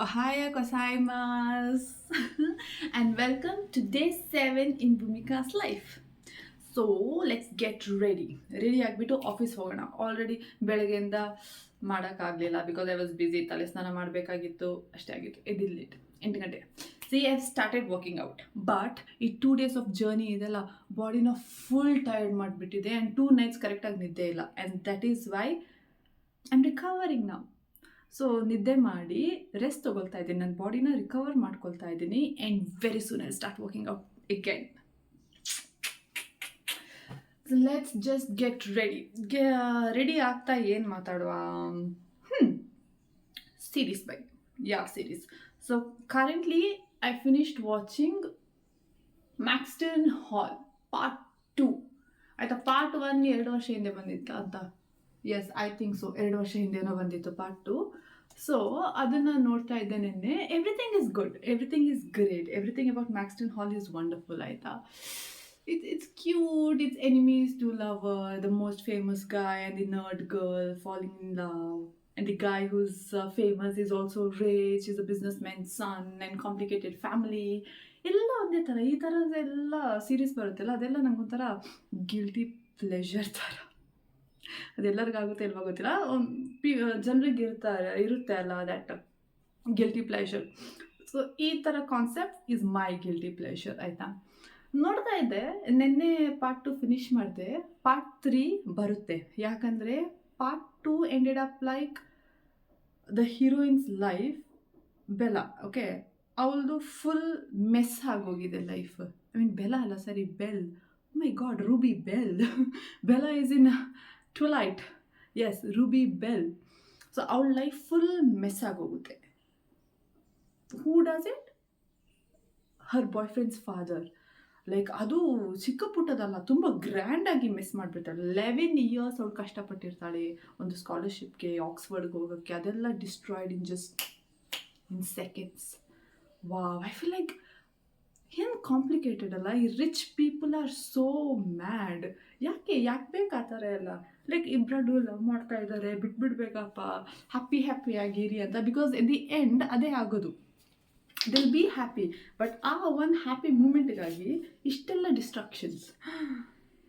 Ohaya gozaimasu and welcome to day 7 in Bhumika's life. So let's get ready ಆಗಿಬಿಟ್ಟು office ಹೋಗೋಣ. Already ಬೆಳಗ್ಗೆಯಿಂದ ಮಾಡೋಕ್ಕಾಗಲಿಲ್ಲ because I was busy. ತಲೆ ಸ್ನಾನ ಮಾಡಬೇಕಾಗಿತ್ತು, ಅಷ್ಟೇ ಆಗಿತ್ತು. ಎದ್ದಿದ್ದು ಲೇಟ್, 8 ಗಂಟೆ. C I started working out, but ಈ 2 days ಆಫ್ ಜರ್ನಿ ಇದೆಲ್ಲ ಬಾಡಿನ ಫುಲ್ ಟೈರ್ಡ್ ಮಾಡಿಬಿಟ್ಟಿದೆ ಆ್ಯಂಡ್ 2 nights ಕರೆಕ್ಟಾಗಿ ನಿದ್ದೆ ಇಲ್ಲ. And that is why I am recovering ನಾವು. ಸೊ ನಿದ್ದೆ ಮಾಡಿ ರೆಸ್ಟ್ ತೊಗೊಳ್ತಾ ಇದ್ದೀನಿ, ನನ್ನ ಬಾಡಿನ ರಿಕವರ್ ಮಾಡ್ಕೊಳ್ತಾ ಇದ್ದೀನಿ. And very soon I start working out again. Let's just get ready ಆಗ್ತಾ ಏನು ಮಾತಾಡುವ? Series by series. So currently I finished watching Maxton Hall part 2. ಆಯಿತಾ? ಪಾರ್ಟ್ 1 2 ವರ್ಷ ಹಿಂದೆ ಬಂದಿತ್ತು ಅಂತ. ಎಸ್, ಐ ಥಿಂಕ್ ಸೊ, 2 ವರ್ಷ ಹಿಂದೆನೋ ಬಂದಿತ್ತು ಪಾರ್ಟ್ 2. ಸೊ ಅದನ್ನು ನೋಡ್ತಾ ಇದ್ದೆ ನಿನ್ನೆ. Everything is good, everything is great, everything about Maxton Hall is wonderful. ಆಯಿತಾ? It's cute, it's enemies to lover, the most famous guy and the nerd girl falling in love, and the guy who's famous is also rich, is a businessman's son and complicated family. ಎಲ್ಲ ಒಂದೇ ಥರ, ಈ ಥರದ್ದೆಲ್ಲ series ಬರುತ್ತಲ್ಲ, ಅದೆಲ್ಲ ನಂಗೊಂಥರ guilty pleasure ಥರ. ಅದೆಲ್ಲರಿಗಾಗುತ್ತೆ ಇಲ್ವಾ ಗೊತ್ತಿಲ್ಲ, ಜನರಿಗೆ ಇರುತ್ತೆ ಅಲ್ಲ ದ್ಯಾಟ್ ಗಿಲ್ಟಿ ಪ್ಲೆಷರ್. ಸೊ ಈ ಥರ concept is my guilty pleasure. ಆಯಿತಾ? ನೋಡ್ತಾ ಇದ್ದೆ, ನಿನ್ನೆ ಪಾರ್ಟ್ 2 ಫಿನಿಷ್ ಮಾಡಿದೆ. ಪಾರ್ಟ್ 3 ಬರುತ್ತೆ, ಯಾಕಂದರೆ part 2 ended up like the heroine's life Bella. Okay, ಅವಳದು ಫುಲ್ ಮೆಸ್ ಆಗೋಗಿದೆ ಲೈಫ್. ಐ ಮೀನ್ ಬೆಲಾ ಅಲ್ಲ, ಸರಿ, Bell. My god, Ruby Bell. Bella is in Twilight. Yes, Ruby Bell. So ಅವಳ life full mess ಆಗೋಗುತ್ತೆ. Who does it? Her boyfriend's father. Like ಅದು ಚಿಕ್ಕ ಪುಟ್ಟದಲ್ಲ, ತುಂಬ ಗ್ರ್ಯಾಂಡಾಗಿ ಮಿಸ್ ಮಾಡಿಬಿಡ್ತಾಳೆ. 11 years ಅವಳು ಕಷ್ಟಪಟ್ಟಿರ್ತಾಳೆ ಒಂದು ಸ್ಕಾಲರ್ಶಿಪ್ಗೆ, ಆಕ್ಸ್ಫರ್ಡ್ಗೆ ಹೋಗೋಕ್ಕೆ. ಅದೆಲ್ಲ destroyed in seconds. Wow, I feel like ಏನು ಕಾಂಪ್ಲಿಕೇಟೆಡ್ ಅಲ್ಲ. ಈ rich people are so mad. ಯಾಕೆ ಬೇಕು ಆ ಥರ ಎಲ್ಲ? ಲೈಕ್ ಇಬ್ಬರು ಲವ್ ಮಾಡ್ತಾ ಇದ್ದಾರೆ, ಬಿಟ್ಬಿಡ್ಬೇಕಪ್ಪ, ಹ್ಯಾಪಿಯಾಗಿರಿ ಅಂತ. ಬಿಕಾಸ್ ಎಟ್ ದಿ ಎಂಡ್ ಅದೇ ಆಗೋದು. ದಿಲ್ ಬಿ ಹ್ಯಾಪಿ, ಬಟ್ ಆ ಒಂದು ಹ್ಯಾಪಿ ಮೂಮೆಂಟ್ಗಾಗಿ ಇಷ್ಟೆಲ್ಲ ಡಿಸ್ಟ್ರಾಕ್ಷನ್ಸ್,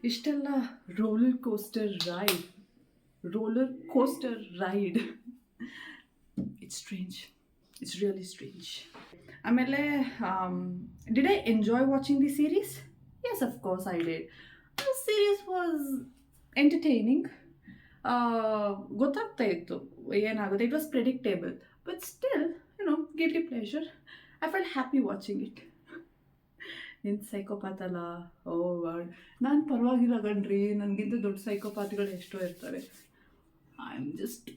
ಇಷ್ಟೆಲ್ಲ roller coaster ride. It's strange, it's really strange. ಆಮೇಲೆ did I enjoy watching the series? Yes, of course I did. The series was entertaining. ಗೊತ್ತಾಗ್ತಾ ಇತ್ತು ಏನಾಗುತ್ತೆ. It was predictable, but still guilty pleasure. I felt happy watching it. ನೀನು psychopath ಅಲ್ಲ? Oh god, ನಾನು ಪರವಾಗಿಲ್ಲ ಕಣ್ರಿ, ನನಗಿಂತ ದೊಡ್ಡ ಸೈಕೋಪಾತ್ಗಳು ಎಷ್ಟೋ ಇರ್ತಾರೆ. I am just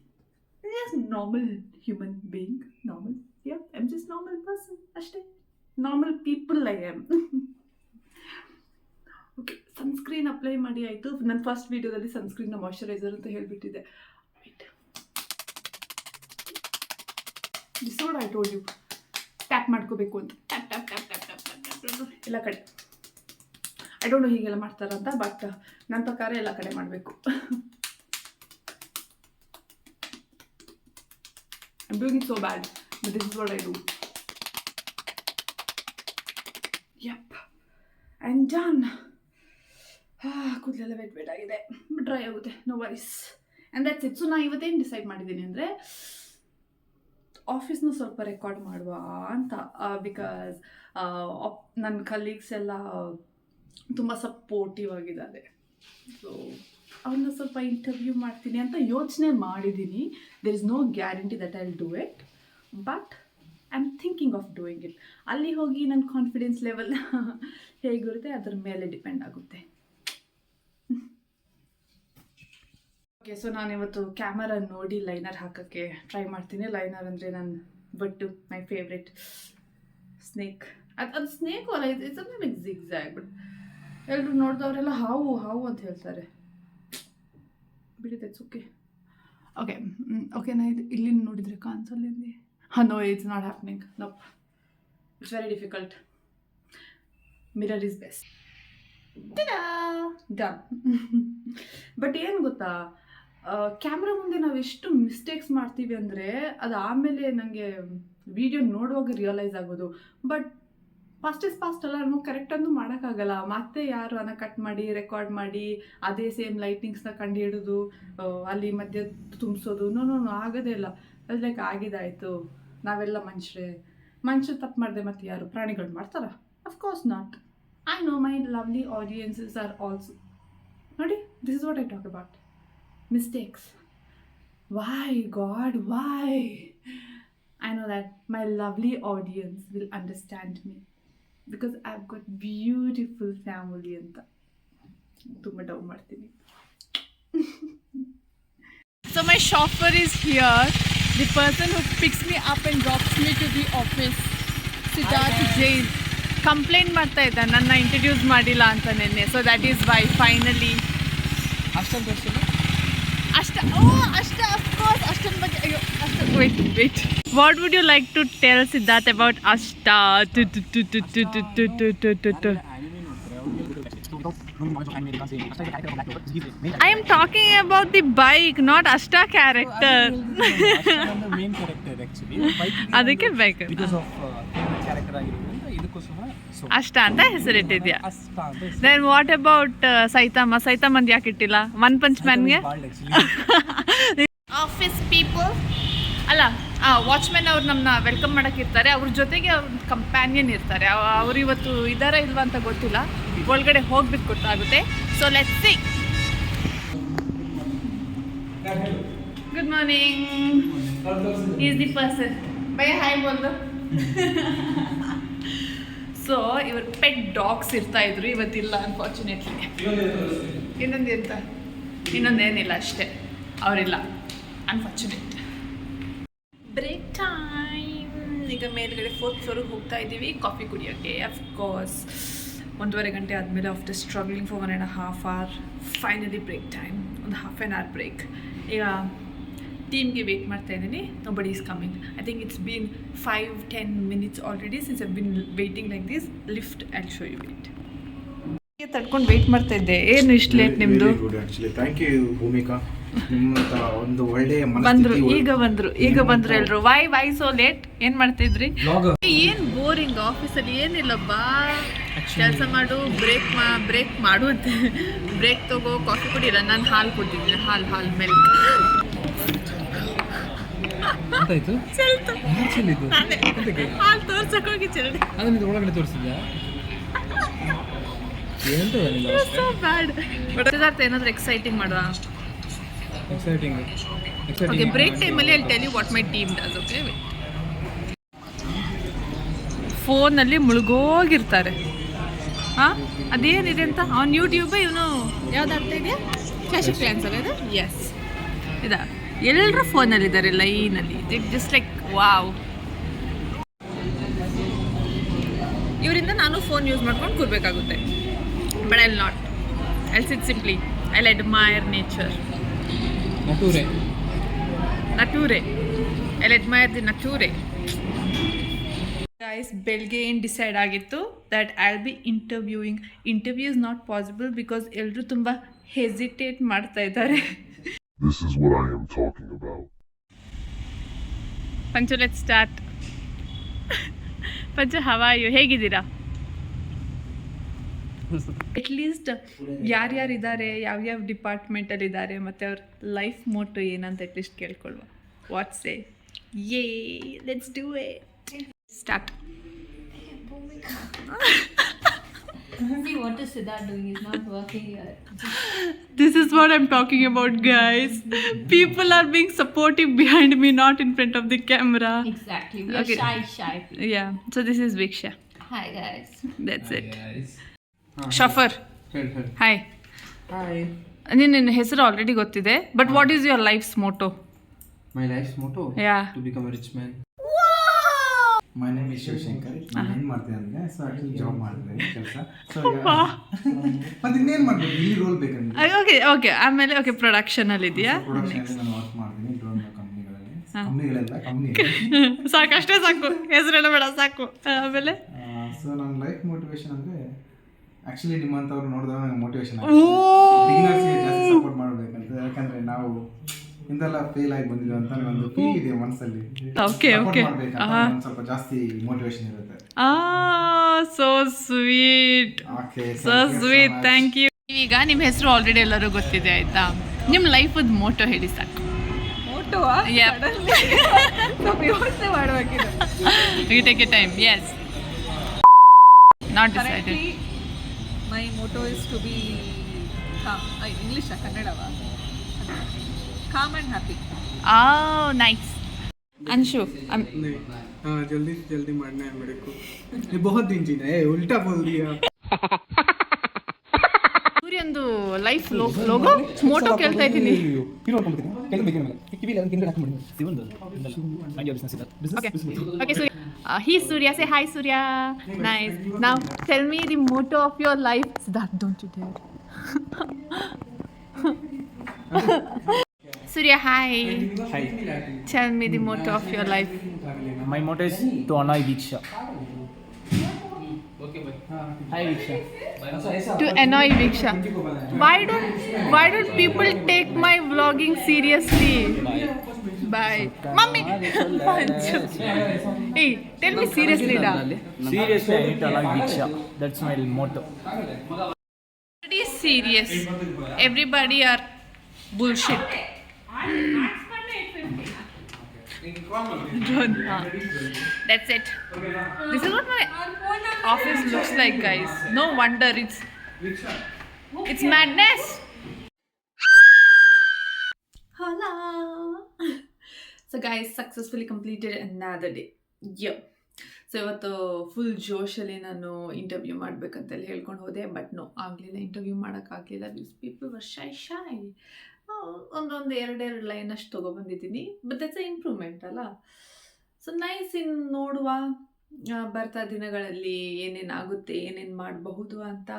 normal human being. I am just normal person ಅಷ್ಟೇ. Normal people I am. Okay, sunscreen apply ಮಾಡಿ ಆಯಿತು. ನನ್ನ ಫಸ್ಟ್ ವೀಡಿಯೋದಲ್ಲಿ ಸನ್ಸ್ಕ್ರೀನ್ನ ಮಾಯ್ಶ್ಚರೈಸರ್ ಅಂತ ಹೇಳಿಬಿಟ್ಟಿದ್ದೆ. This what I told you, tap ಮಾಡ್ಕೋಬೇಕು ಅಂತ. ಟ್ಯಾಪ್ ಎಲ್ಲ ಕಡೆ. ಐ ಡೋಂಟ್ ನೋ ಹೀಗೆಲ್ಲ ಮಾಡ್ತಾರಂತ, ಬಟ್ ನನ್ನ ಪ್ರಕಾರ ಎಲ್ಲ ಕಡೆ ಮಾಡಬೇಕು. I am doing it so bad, but this is what I do. Yup, and done. ಕೂದಲೆಲ್ಲ ವೆಟ್ ಆಗಿದೆ, ಡ್ರೈ ಆಗುತ್ತೆ, no worries. And that's it. So ನಾನು ಇವತ್ತೇನು ಡಿಸೈಡ್ ಮಾಡಿದ್ದೀನಿ ಅಂದರೆ, ಆಫೀಸ್ನ ಸ್ವಲ್ಪ ರೆಕಾರ್ಡ್ ಮಾಡುವ ಅಂತ. ಬಿಕಾಸ್ ನನ್ನ ಕಲೀಗ್ಸ್ ಎಲ್ಲ ತುಂಬ ಸಪೋರ್ಟಿವ್ ಆಗಿದ್ದಾರೆ. ಸೊ ಅವ್ರನ್ನ ಸ್ವಲ್ಪ ಇಂಟರ್ವ್ಯೂ ಮಾಡ್ತೀನಿ ಅಂತ ಯೋಚನೆ ಮಾಡಿದ್ದೀನಿ. There is no guarantee that I will do it, but I am thinking of doing it. ಅಲ್ಲಿ ಹೋಗಿ ನನ್ನ ಕಾನ್ಫಿಡೆನ್ಸ್ ಲೆವೆಲ್ ಹೇಗಿರುತ್ತೆ ಅದ್ರ ಮೇಲೆ ಡಿಪೆಂಡ್ ಆಗುತ್ತೆ. ಓಕೆ, ಸೊ ನಾನಿವತ್ತು ಕ್ಯಾಮರಾ ನೋಡಿ ಲೈನರ್ ಹಾಕೋಕ್ಕೆ ಟ್ರೈ ಮಾಡ್ತೀನಿ. ಲೈನರ್ ಅಂದರೆ ನನ್ನ ಬಟ್ಟು, ಮೈ ಫೇವ್ರೆಟ್ ಸ್ನೇಕ್. ಅದು ಸ್ನೇಕು ಅಲ್ಲ, ಇಟ್ಸ್ ಲೈಕ್ ಜಿಗ್ಜ್ಯಾಗ್. ಬಟ್ ಎಲ್ಲರೂ ನೋಡಿದವರೆಲ್ಲ ಹಾವು ಅಂತ ಹೇಳ್ತಾರೆ. ಬಿಡಿ, ದಟ್ಸ್ ಓಕೆ. ಓಕೆ ನಾ ಇಲ್ಲಿ ನೋಡಿದರೆ ಕಾನ್ಸಲ್ಲಿ no, it's not happening. No, it's very difficult. Mirror is best. Done. But ಏನು ಗೊತ್ತಾ, ಕ್ಯಾಮ್ರಾ ಮುಂದೆ ನಾವು ಎಷ್ಟು ಮಿಸ್ಟೇಕ್ಸ್ ಮಾಡ್ತೀವಿ ಅಂದರೆ ಅದು ಆಮೇಲೆ ನನಗೆ ವಿಡಿಯೋ ನೋಡುವಾಗ ರಿಯಲೈಸ್ ಆಗೋದು. ಬಟ್ ಫಾಸ್ಟ್ ಇಸ್ ಫಾಸ್ಟ್ ಅಲ್ಲ, ನಮಗೆ ಕರೆಕ್ಟನ್ನು ಮಾಡೋಕ್ಕಾಗಲ್ಲ. ಮತ್ತೆ ಯಾರು ಅನ್ನ ಕಟ್ ಮಾಡಿ ರೆಕಾರ್ಡ್ ಮಾಡಿ ಅದೇ ಸೇಮ್ ಲೈಟಿಂಗ್ಸ್ನ ಕಂಡು ಹಿಡಿದು ಅಲ್ಲಿ ಮಧ್ಯೆ ತುಂಬಿಸೋದು ನೋ ಆಗೋದೇ ಇಲ್ಲ. ಅದು ಲೈಕ್ ಆಗಿದಾಯಿತು, ನಾವೆಲ್ಲ ಮನುಷ್ಯರು ತಪ್ಪು ಮಾಡಿದೆ ಮತ್ತೆ ಯಾರು ಪ್ರಾಣಿಗಳು ಮಾಡ್ತಾರಾ? Of course not. I know my lovely audiences are also. ನೋಡಿ, this is what I talk about mistakes. Why god why? I know that my lovely audience will understand me because I've got beautiful family ಅಂತ ತುಂಬ ಡೌ ಮಾಡ್ತೀನಿ. So my chauffeur is here, the person who picks me up and drops me to the office, Siddharth Jain. Complaint ಮಾಡ್ತಾ ಇದ್ದ ನನ್ನ introduce ಮಾಡಿಲ್ಲ ಅಂತ ನೆನ್ನೆ. So that is why finally Ashta of course ಅಷ್ಟನ ಬಗ್ಗೆ. ಅಯ್ಯೋ Ashta wait what would you like to tell Siddharth about Ashta? I am talking about the bike, not Ashta character. main character actually. ಅದಕ್ಕೆ ಬೈಕ್ character ಆಗಿರೋದ್ರಿಂದ ಇದಕ್ಕೋಸ್ಕರ ಅಷ್ಟ ಅಂತ ಹೆಸರಿಟ್ಟಿದ್ಯಾ? ಅಷ್ಟ ಅಂತ ದೆನ್ ವಾಟ್ ಅಬೌಟ್ ಸೈತಾಮಂದ್ ಯಾಕೆ ಇಟ್ಟಿಲ್ಲ? ಒನ್ ಪಂಚ್ ಮ್ಯಾನ್ಗೆ ಆಫೀಸ್ ಪೀಪಲ್ ಅಲ್ಲ, ವಾಚ್ಮೆನ್ ಅವ್ರು ನಮ್ಮನ್ನ ವೆಲ್ಕಮ್ ಮಾಡೋಕೆ ಇರ್ತಾರೆ. ಅವ್ರ ಜೊತೆಗೆ ಅವ್ರ ಕಂಪ್ಯಾನಿಯನ್ ಇರ್ತಾರೆ. ಅವ್ರು ಇವತ್ತು ಇದ್ದಾರಾ ಇಲ್ವಾ ಅಂತ ಗೊತ್ತಿಲ್ಲ, ಒಳಗಡೆ ಹೋಗ್ಬಿಟ್ಟು ಗೊತ್ತಾಗುತ್ತೆ. So let's see. Good morning. Is the person ಭಯ ಹಾಯ್ ಬೋಲ್ದು. ಸೊ ಇವ್ರ ಪೆಟ್ ಡಾಗ್ಸ್ ಇರ್ತಾ ಇದ್ರು, ಇವತ್ತಿಲ್ಲ ಅನ್ಫಾರ್ಚುನೇಟ್ಲಿ. ಇನ್ನೊಂದೇನಿಲ್ಲ ಅಷ್ಟೇ, ಅವರಿಲ್ಲ ಅನ್ಫಾರ್ಚುನೇಟ್. Break time. ಈಗ ಮೇಲ್ಗಡೆ 4th ಫ್ಲೋರಿಗೆ ಹೋಗ್ತಾ ಇದ್ದೀವಿ ಕಾಫಿ ಕುಡಿಯೋಕ್ಕೆ. ಅಫ್ಕೋರ್ಸ್ 1.5 ಗಂಟೆ ಆದಮೇಲೆ after struggling for 1.5 hour finally break time. ಒಂದು ಹಾಫ್ ಆನ್ ಅವರ್ ಬ್ರೇಕ್. ಈಗ ಟೀಮ್ಗೆ ವೆಯ್ಟ್ ಮಾಡ್ತಾ ಇದ್ದೀನಿ. Nobody is coming. I think it's been 5-10 minutes already since I been waiting like this. Lift I show you wait. ತಡ್ಕೊಂಡು wait ಮಾಡ್ತಾ ಇದ್ದೆ. ಏನು ಇಷ್ಟು ಲೇಟ್ ನಿಮ್ಮದು? Thank you Bhoomika. ನಿಮ್ಮಂತ ಒಂದು ಒಳ್ಳೆಯ ಈಗ ಬಂದ್ರು ಎಲ್ರು. Why so late? ಏನ್ ಮಾಡ್ತಿದ್ರಿ? ಏನ್ ಬೋರಿಂಗ್ ಆಫೀಸಲ್ಲಿ ಏನಿಲ್ಲ. ಬಾ ಕೆಲಸ ಮಾಡು, ಬ್ರೇಕ್ ಮಾಡು ಅಂತ. ಬ್ರೇಕ್ ತಗೋ, ಕಾಫಿ ಕುಡಿಲ್ಲ. ನಾನು ಹಾಲು ಕುಡಿದಿದ್ದೀನಿ. ಹಾಲು ಮಿಲ್ಕ್. ಹಾಲು ತೋರ್ಸಕ್ ಹೋಗಿ ಚೆಲ್ಡಿ. ಒಳಗಡೆ ತೋರಿಸಿದ್ಯಾ? ಸಿದ್ಧಾರ್ಥ ಏನಾದ್ರು ಎಕ್ಸೈಟಿಂಗ್ ಮಾಡುವ? ಓಕೆ, ಬ್ರೇಕ್ ಟೈಮಲ್ಲಿ I tell you what my team does. Okay, ಫೋನಲ್ಲಿ ಮುಳುಗೋಗಿರ್ತಾರೆ. ಹಾಂ, ಅದೇನಿದೆ ಅಂತ ಆನ್ ಯೂಟ್ಯೂಬ್. ಇವನು ಯಾವ್ದು ಅರ್ಥ ಇದೆಯಾ? ಕ್ಲಾಶ್ ಆಫ್ ಕ್ಲಾನ್ಸ್ ಅಲ್ಲ ಇದು? ಎಸ್, ಇದಾ. ಎಲ್ಲರೂ ಫೋನಲ್ಲಿದ್ದಾರೆ ಲೈನಲ್ಲಿ. Just like wow. ಇವರಿಂದ ನಾನು ಫೋನ್ ಯೂಸ್ ಮಾಡ್ಕೊಂಡು ಕೂರಬೇಕಾಗುತ್ತೆ. But I will not. I will sit simply. I will admire nature. Nature. I will admire the nature. Guys, ಬೆಳಗ್ಗೆ ಏನು ಡಿಸೈಡ್ ಆಗಿತ್ತು that I will be interviewing. Interview is not possible because ಎಲ್ಲರೂ ತುಂಬ hesitate ಮಾಡ್ತಾ ಇದ್ದಾರೆ. This is what I am talking about. Panchu, let's start. Panchu, how are you? ಹೇಗಿದ್ದೀರಾ? At least ಯಾರ್ಯಾರಿದ್ದಾರೆ, ಯಾವ್ಯಾವ ಡಿಪಾರ್ಟ್ಮೆಂಟಲ್ಲಿದ್ದಾರೆ, ಮತ್ತು ಅವ್ರ ಲೈಫ್ ಮೋಟೋ ಏನಂತ ಅಟ್ಲೀಸ್ಟ್ ಕೇಳ್ಕೊಳ್ವ. What's say? Yeah, let's do it. Start. See what is Siddharth doing? He's not working here. This is what I'm talking about, guys. People are being supportive behind me, not in front of the camera. Exactly. We are Okay. shy people. Yeah. So this is Viksha. Hi guys. That's it. Chauffeur. Hi. Hi. ನಿನ್ನ ಹೆಸರು already ಗೊತ್ತಿದೆ. But what is your life's motto? My life's motto? Yeah. To become a rich man. My name is Shivashankar. ನಾನು ಏನು ಮಾಡ್ತೀನಿ ಅಂದರೆ, so actually job ಮಾಡ್ತೀನಿ ಕೆಲಸ. So ಮತ್ತೆ ಇನ್ನೇನು ಮಾಡಬೇಕು, ಇಲ್ಲಿ ರೋಲ್ ಬೇಕಂದ್ರೆ. ಓಕೆ ಆಮೇಲೆ ಓಕೆ, ಪ್ರೊಡಕ್ಷನಲ್ಲಿದೆಯಾ? ಪ್ರೊಡಕ್ಷನಲ್ಲಿ ನಾನು ವರ್ಕ್ ಮಾಡ್ತೀನಿ ಡ್ರೋನ್ ಕಂಪ್ನಿಗಳಲ್ಲಿ. ಕಂಪ್ನಿ ಸಾಕಷ್ಟೇ, ಸಾಕು, ಹೆಸರೆಲ್ಲ ಬೇಡ, ಸಾಕು. ಆಮೇಲೆ ಸೊ ನನ್ನ ಲೈಫ್ ಮೋಟಿವೇಶನ್ ಅಂದರೆ ಆ್ಯಕ್ಚುಲಿ ನಿಮ್ಮಂಥವ್ರು ನೋಡಿದಾಗ ನಂಗೆ ಮೋಟಿವೇಶನ್ ಬಿಗಿನರ್ಸ್ಗೆ ಜಾಸ್ತಿ ಸಪೋರ್ಟ್ ಮಾಡಬೇಕಂತ, ಯಾಕಂದರೆ ನಾವು ಇಂದೆಲ್ಲ ಫೇಲ್ ಆಗಿ ಬಂದಿದ್ದೀವಿ ಅಂತ ಒಂದು ಫೀಲ್ ಇದೆ ಮನಸ್ಸಲ್ಲಿ. ಸಪೋರ್ಟ್ ಮಾಡಬೇಕಂತ ಒಂದು ಸ್ವಲ್ಪ ಜಾಸ್ತಿ ಮೋಟಿವೇಶನ್ ಇರುತ್ತೆ. So sweet, so sweet, thank you. ಈಗ ನಿಮ್ಮ ಹೆಸರು ಆಲ್ರೆಡಿ ಎಲ್ಲರೂ ಗೊತ್ತಿದೆ ಆಯ್ತಾ? ನಿಮ್ಮ ಲೈಫದ್ ಮೋಟೋ ಹೇಳಿ ಸಾಕು. ಮೋಟೋ ಯೋಚನೆ ಮಾಡಬೇಕಿದೆ. You take a time. Yes, not decided. My motto is to be English ಕನ್ನಡವಾ? calm and happy. Oh, nice. Anshu, हाँ जल्दी से जल्दी मारना है मेरे को. ये बहुत दिन जीना है, उल्टा बोल दिया. ಸೂರ್ಯಂದು ಲೈಫ್ ಲೋಗೋ ಮೋಟೋ ಕೇಳ್ತಾ ಇದ್ದೀನಿ. Okay, Surya. He's Surya. Say hi, Surya. Nice. Now tell me the motto of your life. Siddharth, don't you dare. Surya, hi. Hi. Tell me the motto of your life. My motto is to annoy Viksha. Hi Viksha. To annoy Viksha. Why don't people take my vlogging seriously? Bye. Mummy. Hey, tell me seriously, da. Seriously, I need to annoy Viksha. That's my motto. Everybody is serious. Everybody are bullshit. That's it. This is what my office looks like, guys. No wonder it's madness. Hello. So guys, successfully completed another day. Yeah. So ಇವತ್ತು full ಜೋಶಲ್ಲಿ ನಾನು interview ಮಾಡಬೇಕಂತೆಲ್ಲ ಹೇಳ್ಕೊಂಡು ಹೋದೆ, but no ಆಗಲಿಲ್ಲ, interview ಮಾಡೋಕ್ಕಾಗಲಿಲ್ಲ. This people were shy. ಒಂದೊಂದು ಎರಡೆರಡು ಲೈನ್ ಅಷ್ಟು ತೊಗೊಬಂದಿದ್ದೀನಿ, ಬಟ್ ದಟ್ಸ್ ಅ ಇಂಪ್ರೂವ್ಮೆಂಟ್ ಅಲ್ಲ. ಸೊ ನೈಸ್, ಇನ್ನು ನೋಡುವ ಬರ್ತಾ ದಿನಗಳಲ್ಲಿ ಏನೇನಾಗುತ್ತೆ, ಏನೇನು ಮಾಡಬಹುದು ಅಂತ.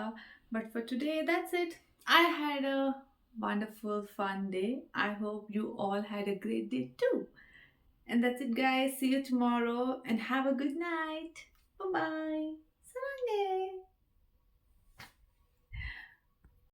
But for today that's it. I had a wonderful fun day. I hope you all had a great day too. And that's it, guys. See you tomorrow and have a good night. Bye-bye. Sarange.